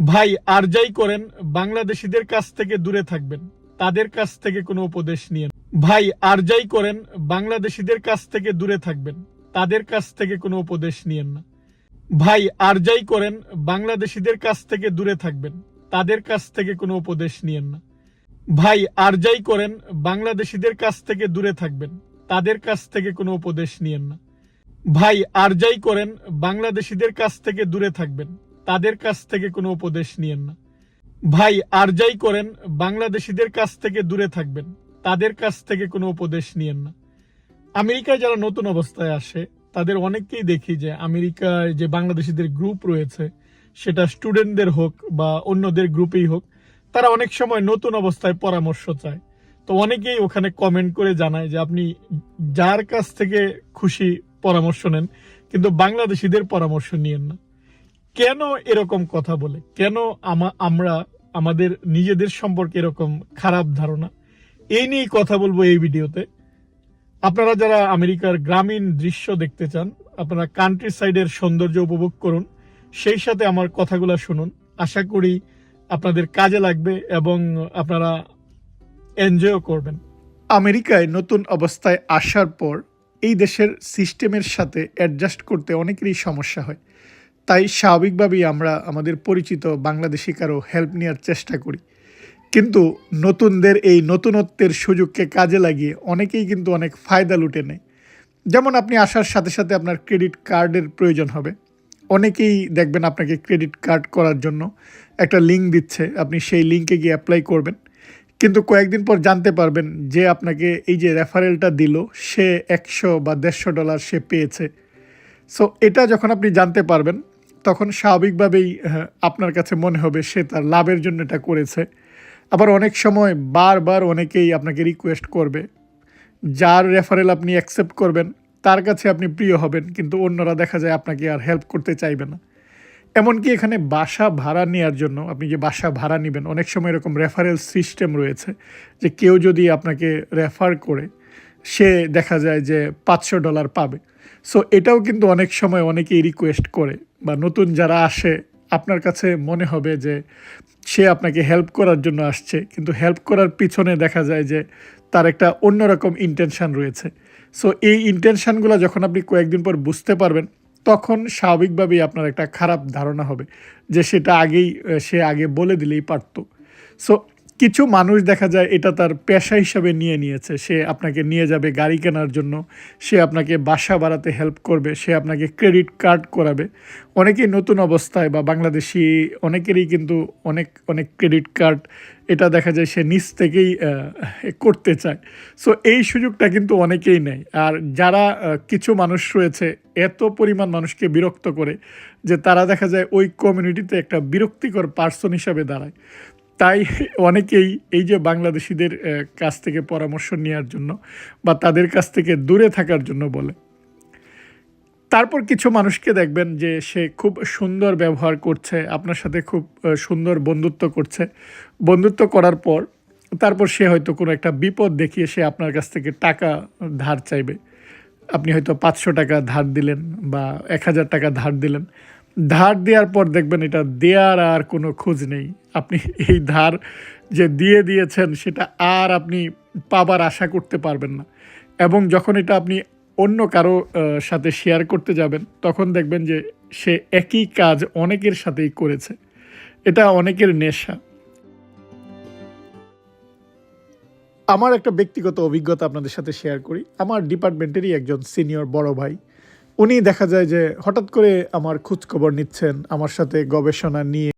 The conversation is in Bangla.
ভাই আর যাই করেন বাংলাদেশিদের কাছ থেকে দূরে থাকবেন, তাদের কাছ থেকে কোনো উপদেশ নিয়েন। ভাই আর যাই করেন বাংলাদেশিদের কাছ থেকে দূরে থাকবেন, তাদের কাছ থেকে কোনো উপদেশ নিয়েন না। ভাই আর যাই করেন বাংলাদেশিদের কাছ থেকে দূরে থাকবেন, তাদের কাছ থেকে কোনো উপদেশ নিয়েন না। ভাই আর যাই করেন বাংলাদেশিদের কাছ থেকে দূরে থাকবেন, তাদের কাছ থেকে কোনো উপদেশ নিয়েন না। ভাই আর যাই করেন বাংলাদেশিদের কাছ থেকে দূরে থাকবেন, তাদের কাছ থেকে কোনো উপদেশ নিয়েন না। ভাই আর যাই করেন বাংলাদেশিদের কাছ থেকে দূরে থাকবেন, তাদের কাছ থেকে কোনো উপদেশ নিয়েন না। আমেরিকায় যারা নতুন অবস্থায় আসে তাদের অনেককেই দেখি যে আমেরিকায় যে বাংলাদেশিদের গ্রুপ রয়েছে, সেটা স্টুডেন্টদের হোক বা অন্যদের গ্রুপেই হোক, তারা অনেক সময় নতুন অবস্থায় পরামর্শ চায়। তো অনেকেই ওখানে কমেন্ট করে জানায় যে আপনি যার কাছ থেকে খুশি পরামর্শ নেন, কিন্তু বাংলাদেশিদের পরামর্শ নিয়েন না। কেন এরকম কথা বলে? কেন আমরা আমাদের নিজেদের সম্পর্কে এরকম খারাপ ধারণা? এই নিয়েই কথা বলবো এই ভিডিওতে। আপনারা যারা আমেরিকার গ্রামীণ দৃশ্য দেখতে চান, আপনারা কান্ট্রি সাইডের সৌন্দর্য উপভোগ করুন, সেই সাথে আমার কথাগুলো শুনুন। আশা করি আপনাদের কাজে লাগবে এবং আপনারা এনজয়ও করবেন। আমেরিকায় নতুন অবস্থায় আসার পর এই দেশের সিস্টেমের সাথে অ্যাডজাস্ট করতে অনেকেরই সমস্যা হয়। তাই স্বাভাবিকভাবেই আমরা আমাদের পরিচিত বাংলাদেশি কারো হেল্প নেওয়ার চেষ্টা করি। কিন্তু নতুনদের এই নতুনত্বের সুযোগকে কাজে লাগিয়ে অনেকেই কিন্তু অনেক ফায়দা লুটে নেয়। যেমন আপনি আসার সাথে সাথে আপনার ক্রেডিট কার্ডের প্রয়োজন হবে। অনেকেই দেখবেন আপনাকে ক্রেডিট কার্ড করার জন্য একটা লিঙ্ক দিচ্ছে, আপনি সেই লিঙ্কে গিয়ে অ্যাপ্লাই করবেন। কিন্তু কয়েকদিন পর জানতে পারবেন যে আপনাকে এই যে রেফারেলটা দিল, সে $100 বা $150 সে পেয়েছে। সো এটা যখন আপনি জানতে পারবেন, তখন স্বাভাবিকভাবেই আপনার কাছে মনে হবে সে তার লাভের জন্য এটা করেছে। আবার অনেক সময় বারবার অনেকেই আপনাকে রিকোয়েস্ট করবে, যার রেফারেল আপনি অ্যাকসেপ্ট করবেন তার কাছে আপনি প্রিয় হবেন, কিন্তু অন্যরা দেখা যায় আপনাকে আর হেল্প করতে চাইবে না। এমনকি এখানে বাসা ভাড়া নেওয়ার জন্য, আপনি যে বাসা ভাড়া নেবেন, অনেক সময় এরকম রেফারেল সিস্টেম রয়েছে যে কেউ যদি আপনাকে রেফার করে, সে দেখা যায় যে $500 পাবে। সো এটাও কিন্তু অনেক সময় অনেকেই রিকোয়েস্ট করে, বা নতুন যারা আসে আপনার কাছে মনে হবে যে সে আপনাকে হেল্প করার জন্য আসছে, কিন্তু হেল্প করার পিছনে দেখা যায় যে তার একটা অন্যরকম ইন্টেনশান রয়েছে। সো এই ইন্টেনশানগুলো যখন আপনি কয়েকদিন পর বুঝতে পারবেন, তখন স্বাভাবিকভাবেই আপনার একটা খারাপ ধারণা হবে যে সে আগে বলে দিলেই পারতো। সো কিছু মানুষ দেখা যায় এটা তার পেশা হিসাবে নিয়ে নিয়েছে। সে আপনাকে নিয়ে যাবে গাড়ি কেনার জন্য, সে আপনাকে বাসা বাড়াতে হেল্প করবে, সে আপনাকে ক্রেডিট কার্ড করাবে। অনেকেই নতুন অবস্থায় বা বাংলাদেশি অনেকেরই কিন্তু অনেক অনেক ক্রেডিট কার্ড, এটা দেখা যায় সে নিজ থেকেই করতে চায়। সো এই সুযোগটা কিন্তু অনেকেই নেয়। আর যারা কিছু মানুষ রয়েছে এত পরিমাণ মানুষকে বিরক্ত করে যে তারা দেখা যায় ওই কমিউনিটিতে একটা বিরক্তিকর পার্সন হিসাবে দাঁড়ায়। তাই অনেকেই এই যে বাংলাদেশিদের কাছ থেকে পরামর্শ নেওয়ার জন্য বা তাদের কাছ থেকে দূরে থাকার জন্য বলে। তারপর কিছু মানুষকে দেখবেন যে সে খুব সুন্দর ব্যবহার করছে, আপনার সাথে খুব সুন্দর বন্ধুত্ব করছে। বন্ধুত্ব করার পর তারপর সে হয়তো কোনো একটা বিপদ দেখিয়ে সে আপনার কাছ থেকে টাকা ধার চাইবে। আপনি হয়তো $500 ধার দিলেন বা $1000 ধার দিলেন। ধার দেওয়ার পর দেখবেন এটা দেওয়ার আর কোনো খোঁজ নেই। আপনি এই ধার যে দিয়ে দিয়েছেন সেটা আর আপনি পাবার আশা করতে পারবেন না। এবং যখন এটা আপনি অন্য কারো সাথে শেয়ার করতে যাবেন, তখন দেখবেন যে সে একই কাজ অনেকের সাথেই করেছে। এটা অনেকের নেশা। আমার একটা ব্যক্তিগত অভিজ্ঞতা আপনাদের সাথে শেয়ার করি। আমার ডিপার্টমেন্টেরই একজন সিনিয়র বড় ভাই, উনি দেখা যায় যে হঠাৎ করে আমার খোঁজখবর নিচ্ছেন, আমার সাথে গবেষণা নিয়ে